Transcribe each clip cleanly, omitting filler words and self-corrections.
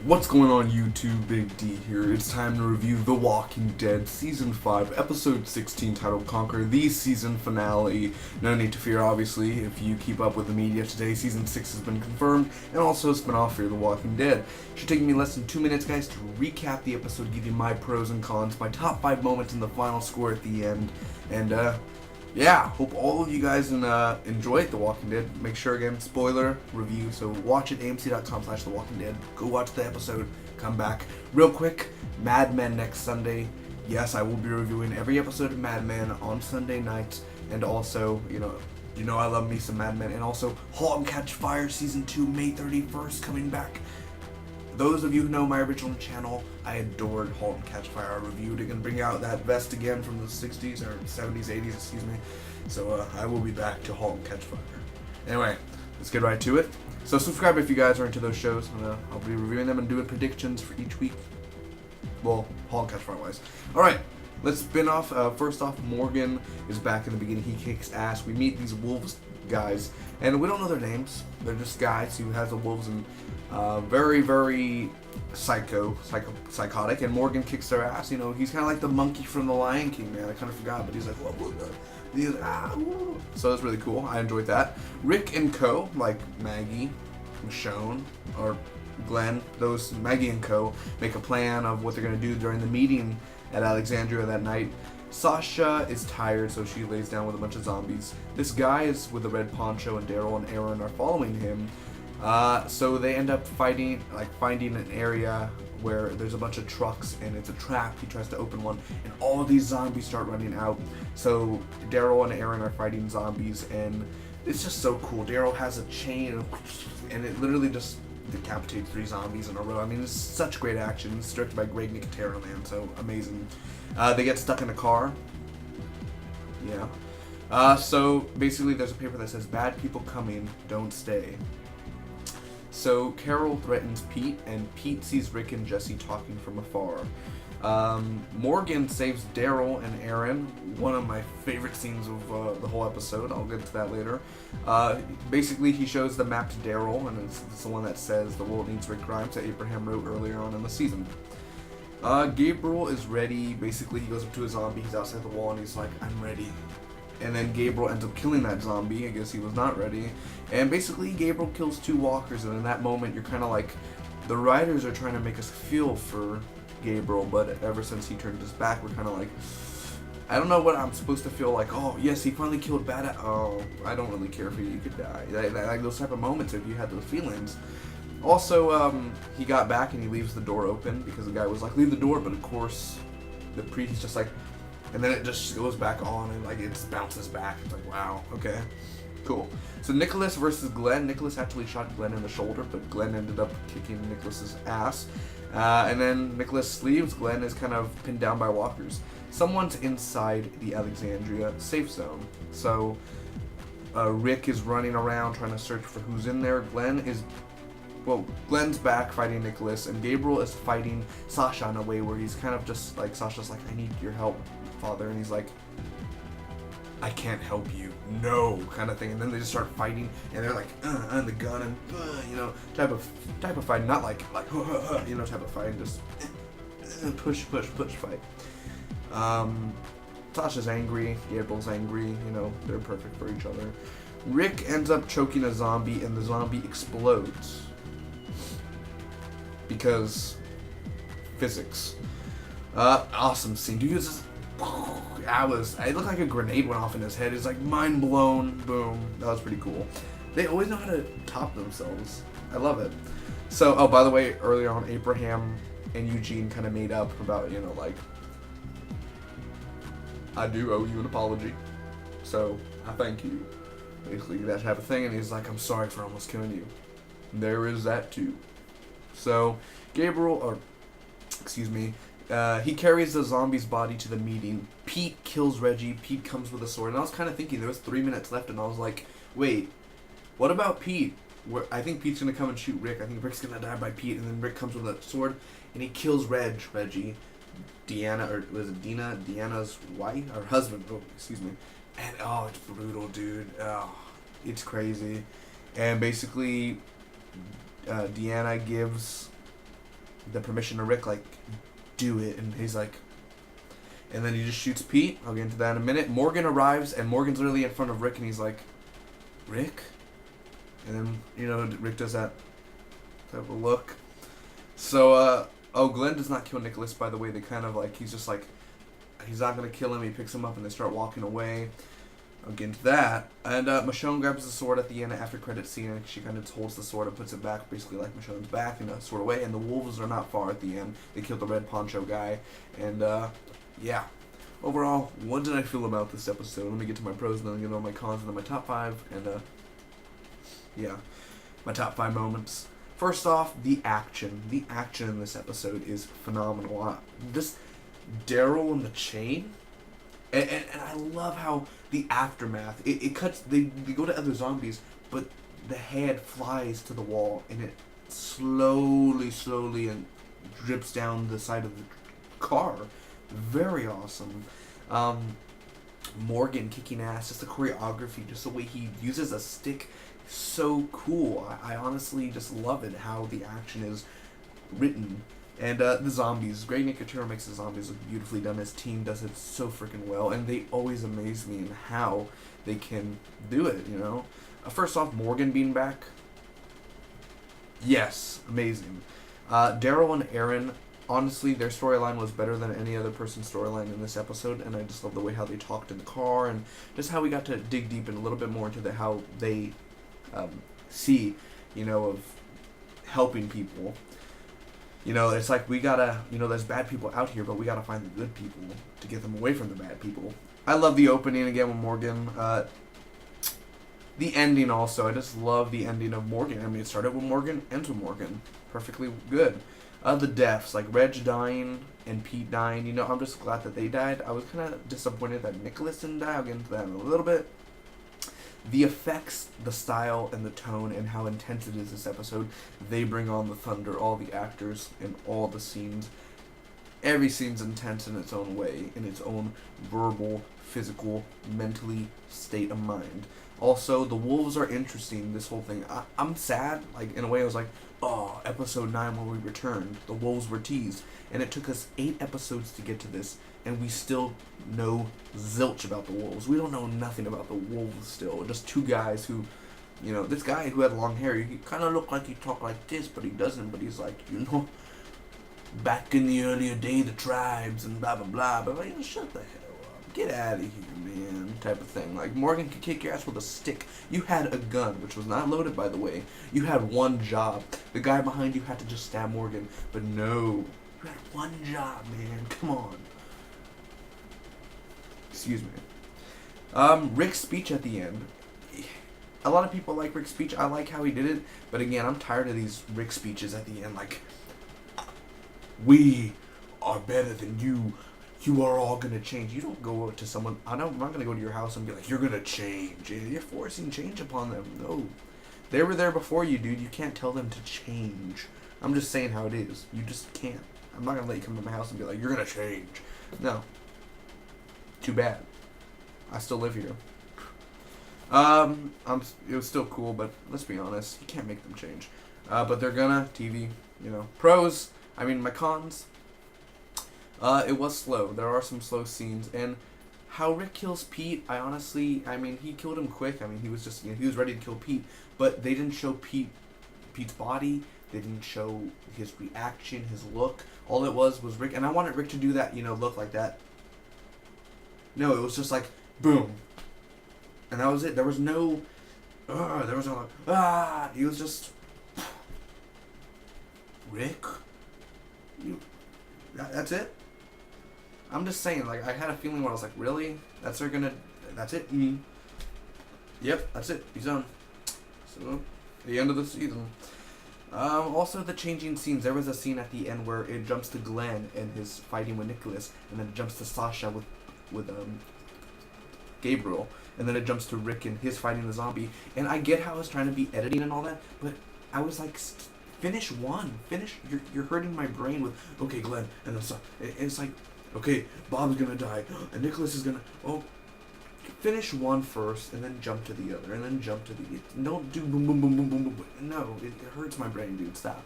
What's going on YouTube? Big D here. It's time to review The Walking Dead Season 5, Episode 16, titled Conquer the Season Finale. No need to fear, obviously, if you keep up with the media today. Season 6 has been confirmed, and also a spin-off Fear the Walking Dead. It should take me less than 2 minutes, guys, to recap the episode, give you my pros and cons, my top 5 moments, and the final score at the end. And, yeah, hope all of you guys enjoyed The Walking Dead. Make sure, again, spoiler review, so watch it, amc.com/The Walking Dead. Go watch the episode, come back. Real quick, Mad Men next Sunday. Yes, I will be reviewing every episode of Mad Men on Sunday nights, and also, you know I love me some Mad Men, and also *Halt and Catch Fire Season 2, May 31st, coming back. Those of you who know my original channel, I adored *Halt and Catch Fire. I reviewed it and bring out that vest again from the 60s, or 70s, 80s, excuse me. So I will be back to *Halt and Catch Fire. Anyway, let's get right to it. So subscribe if you guys are into those shows. I'll be reviewing them and doing predictions for each week. Well, *Halt and Catch Fire wise. Alright, let's spin off. First off, Morgan is back in the beginning. He kicks ass. We meet these wolves guys, and we don't know their names. They're just guys who has the wolves, and very, very psychotic, and Morgan kicks their ass. You know, he's kind of like the monkey from the Lion King, man. I kind of forgot, but he's like, whoa. He's like, so that's really cool. I enjoyed that. Rick and Co, like Maggie, Michonne, or Glenn, those Maggie and Co make a plan of what they're going to do during the meeting at Alexandria that night. Sasha is tired, so she lays down with a bunch of zombies. This guy is with a red poncho, and Daryl and Aaron are following him. So they end up finding an area where there's a bunch of trucks, and it's a trap. He tries to open one, and all of these zombies start running out. So Daryl and Aaron are fighting zombies, and it's just so cool. Daryl has a chain, and it literally just decapitates 3 zombies in a row. I mean, it's such great action. It's directed by Greg Nicotero, man, so amazing. They get stuck in a car. Yeah. So basically there's a paper that says, "Bad people coming, don't stay." So Carol threatens Pete, and Pete sees Rick and Jesse talking from afar. Morgan saves Daryl and Aaron, one of my favorite scenes of the whole episode. I'll get to that later. Basically, he shows the map to Daryl, and it's the one that says "The world needs Rick Grimes" that Abraham wrote earlier on in the season. Gabriel is ready. Basically, he goes up to a zombie. He's outside the wall, and he's like, "I'm ready." And then Gabriel ends up killing that zombie. I guess he was not ready. And basically, Gabriel kills 2 walkers, and in that moment, you're kind of like, the writers are trying to make us feel for Gabriel, but ever since he turned his back, we're kind of like, I don't know what I'm supposed to feel like. Oh, yes, he finally killed Bad. Oh, I don't really care if he could die. Like those type of moments, if you had those feelings. Also, he got back and he leaves the door open because the guy was like, "Leave the door," but of course, the priest's just like, and then it just goes back on, and like it bounces back. It's like, wow, okay, cool. So Nicholas versus Glenn. Nicholas actually shot Glenn in the shoulder, but Glenn ended up kicking Nicholas's ass. And then Nicholas leaves. Glenn is kind of pinned down by walkers. Someone's inside the Alexandria safe zone. So Rick is running around trying to search for who's in there. Glenn's back fighting Nicholas, and Gabriel is fighting Sasha in a way where he's kind of just like, Sasha's like, "I need your help, Father," and he's like, "I can't help you, no," kind of thing. And then they just start fighting, and they're like, and the gun, and you know, type of fight, not like you know, type of fight, just push fight. Sasha's angry, Gabriel's angry, you know, they're perfect for each other. Rick ends up choking a zombie, and the zombie explodes. Because physics. Awesome scene. Dude, it looked like a grenade went off in his head. It's like mind blown. Boom. That was pretty cool. They always know how to top themselves. I love it. So, oh, by the way, earlier on, Abraham and Eugene kind of made up about, you know, like, "I do owe you an apology, so I thank you." Basically, that type of thing. And he's like, "I'm sorry for almost killing you." There is that too. So, he carries the zombie's body to the meeting. Pete kills Reggie. Pete comes with a sword. And I was kind of thinking, there was 3 minutes left, and I was like, wait, what about Pete? I think Pete's going to come and shoot Rick. I think Rick's going to die by Pete, and then Rick comes with a sword, and he kills Reggie. Deanna, or was it Dina? Deanna's wife? Or husband. Oh, excuse me. And, oh, it's brutal, dude. Oh, it's crazy. And basically, Deanna gives the permission to Rick, like, do it, and he's like, and then he just shoots Pete. I'll get into that in a minute. Morgan arrives, and Morgan's literally in front of Rick, and he's like, Rick? And then, you know, Rick does that type of look. So, oh, Glenn does not kill Nicholas, by the way. They kind of, like, he's just like, he's not going to kill him. He picks him up, and they start walking away. I'll get into that. And Michonne grabs the sword at the end after credit scene, and she kind of holds the sword and puts it back, basically like Michonne's back, in a sort of way. And the wolves are not far at the end. They killed the red poncho guy. And, yeah. Overall, what did I feel about this episode? Let me get to my pros, and then I'll get on my cons, and then my top 5. And, yeah. My top 5 moments. First off, the action. The action in this episode is phenomenal. This Daryl and the chain, and I love how the aftermath, it cuts, they go to other zombies, but the head flies to the wall, and it slowly and drips down the side of the car. Very awesome. Morgan kicking ass, just the choreography, just the way he uses a stick, so cool. I honestly just love it, how the action is written. And the zombies. Greg Nicotero makes the zombies look beautifully done. His team does it so freaking well, and they always amaze me in how they can do it, you know? First off, Morgan being back. Yes, amazing. Daryl and Aaron, honestly, their storyline was better than any other person's storyline in this episode, and I just love the way how they talked in the car, and just how we got to dig deep and a little bit more into how they see, you know, of helping people. You know, it's like we gotta, you know, there's bad people out here, but we gotta find the good people to get them away from the bad people. I love the opening again with Morgan. The ending also, I just love the ending of Morgan. I mean, it started with Morgan, ends with Morgan. Perfectly good. The deaths, like Reg dying and Pete dying, you know, I'm just glad that they died. I was kind of disappointed that Nicholas didn't die. I'll get into that in a little bit. The effects, the style, and the tone, and how intense it is this episode, they bring on the thunder, all the actors, and all the scenes. Every scene's intense in its own way, in its own verbal, physical, mentally state of mind. Also, the wolves are interesting, this whole thing. I'm sad, like, in a way I was like, oh, episode 9 when we returned, the wolves were teased. And it took us 8 episodes to get to this, and we still know zilch about the wolves. We don't know nothing about the wolves still. Just 2 guys who, you know, this guy who had long hair, he kind of looked like he talked like this, but he doesn't. But he's like, you know, back in the earlier day, the tribes and blah, blah, blah. But like, shut the hell up. Get out of here, man, type of thing. Like, Morgan could kick your ass with a stick. You had a gun, which was not loaded, by the way. You had one job. The guy behind you had to just stab Morgan. But no, you had one job, man. Come on. Excuse me. Rick's speech at the end. A lot of people like Rick's speech. I like how he did it. But again, I'm tired of these Rick speeches at the end. Like, we are better than you. You are all going to change. You don't go to someone. I'm not going to go to your house and be like, you're going to change. You're forcing change upon them. No. They were there before you, dude. You can't tell them to change. I'm just saying how it is. You just can't. I'm not going to let you come to my house and be like, you're going to change. No. Too bad. I still live here. It was still cool, but let's be honest, you can't make them change. But they're gonna, TV, you know. Pros, I mean, my cons, it was slow. There are some slow scenes, and how Rick kills Pete, I mean, he killed him quick. I mean, he was just, you know, he was ready to kill Pete, but they didn't show Pete's body. They didn't show his reaction, his look. All it was Rick, and I wanted Rick to do that, you know, look like that. No, it was just like, boom. And that was it. There was no, there was no like, he was just, Rick? That's it? I'm just saying, like, I had a feeling where I was like, really? That's it? Mm-hmm. Yep, that's it. He's done. So, the end of the season. Also, the changing scenes. There was a scene at the end where it jumps to Glenn and his fighting with Nicholas, and then it jumps to Sasha with Gabriel, and then it jumps to Rick and his fighting the zombie. And I get how it's trying to be editing and all that, but I was like, finish one. You're hurting my brain with, okay, Glenn, and then it's like, okay, Bob's gonna die, and Nicholas is gonna, finish one first, and then jump to the other, and then jump to the, don't do boom, boom, boom, boom, boom, boom. No, it hurts my brain, dude, stop.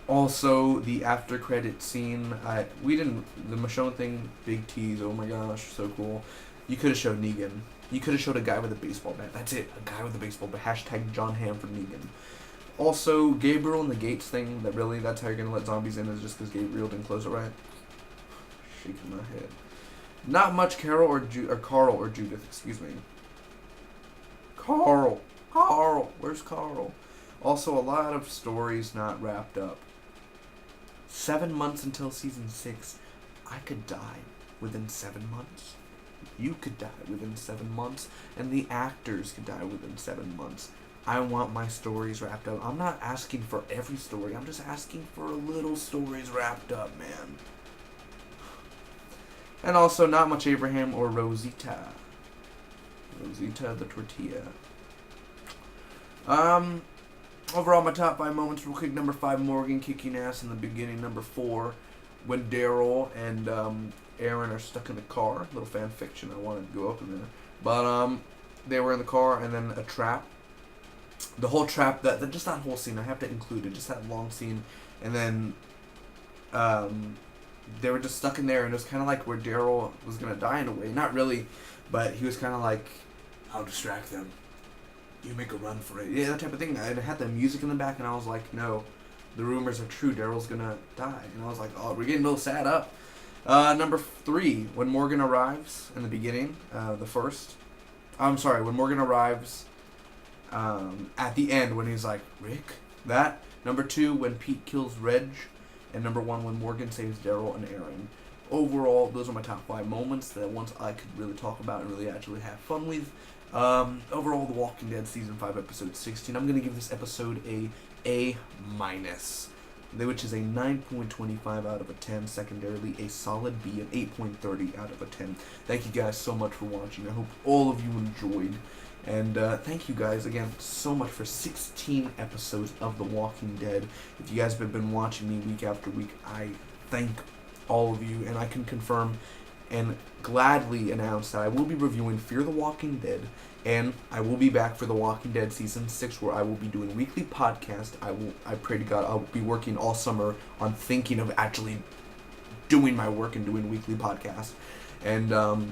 Also, the after credit scene, the Michonne thing, big tease, oh my gosh, so cool. You could have showed Negan. You could have showed a guy with a baseball bat. That's it, a guy with a baseball bat. Hashtag John Hamm for Negan. Also, Gabriel and the gates thing, that's how you're going to let zombies in, is just because Gabriel didn't close it right. Shaking my head. Not much Carl or Judith, excuse me. Carl, where's Carl? Also, a lot of stories not wrapped up. 7 months until season 6. I could die within 7 months. You could die within 7 months. And the actors could die within 7 months. I want my stories wrapped up. I'm not asking for every story. I'm just asking for little stories wrapped up, man. And also, not much Abraham or Rosita. Rosita the tortilla. Overall, my top 5 moments real quick. Number 5, Morgan kicking ass in the beginning. Number 4, when Daryl and Aaron are stuck in the car. Little fan fiction. I wanted to go up in there. But they were in the car, and then a trap. The whole trap, just that whole scene, I have to include it. Just that long scene. And then they were just stuck in there, and it was kind of like where Daryl was going to die in a way. Not really, but he was kind of like, I'll distract them. You make a run for it. Yeah, that type of thing. I had the music in the back, and I was like, no, the rumors are true. Daryl's going to die. And I was like, oh, we're getting a little sad up. Number 3, when Morgan arrives in the beginning, when Morgan arrives at the end when he's like, Rick? That. Number 2, when Pete kills Reg. And number 1, when Morgan saves Daryl and Aaron. Overall, those are my top 5 moments, the ones I could really talk about and really actually have fun with. Overall, The Walking Dead Season 5, Episode 16. I'm going to give this episode A-, which is a 9.25 out of a 10. Secondarily, a solid B, an 8.30 out of a 10. Thank you guys so much for watching. I hope all of you enjoyed. And thank you guys again so much for 16 episodes of The Walking Dead. If you guys have been watching me week after week, I thank all of you. And I can confirm and gladly announce that I will be reviewing Fear the Walking Dead. And I will be back for The Walking Dead Season 6, where I will be doing weekly podcast. I pray to God I'll be working all summer on thinking of actually doing my work and doing weekly podcast. And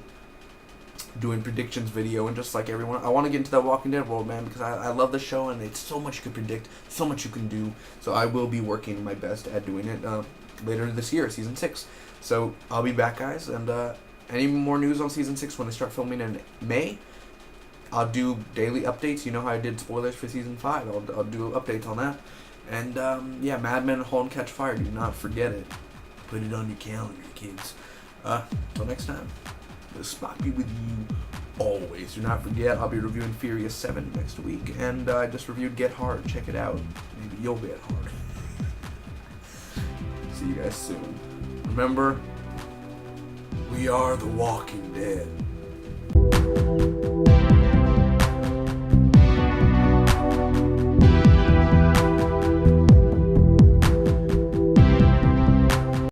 doing predictions video, and just like everyone, I want to get into that Walking Dead world, man, because I love the show, and it's so much you can predict, so much you can do. So I will be working my best at doing it later this year, Season 6. So I'll be back, guys, and any more news on Season 6 when they start filming in May, I'll do daily updates. You know how I did spoilers for Season 5. I'll do updates on that. And yeah, Mad Men: Halt and Catch Fire. Do not forget it. Put it on your calendar, kids. Till next time. This Spot be with you always. Do not forget, I'll be reviewing Furious 7 next week. And I just reviewed Get Hard. Check it out. Maybe you'll get hard. See you guys soon. Remember, we are The Walking Dead.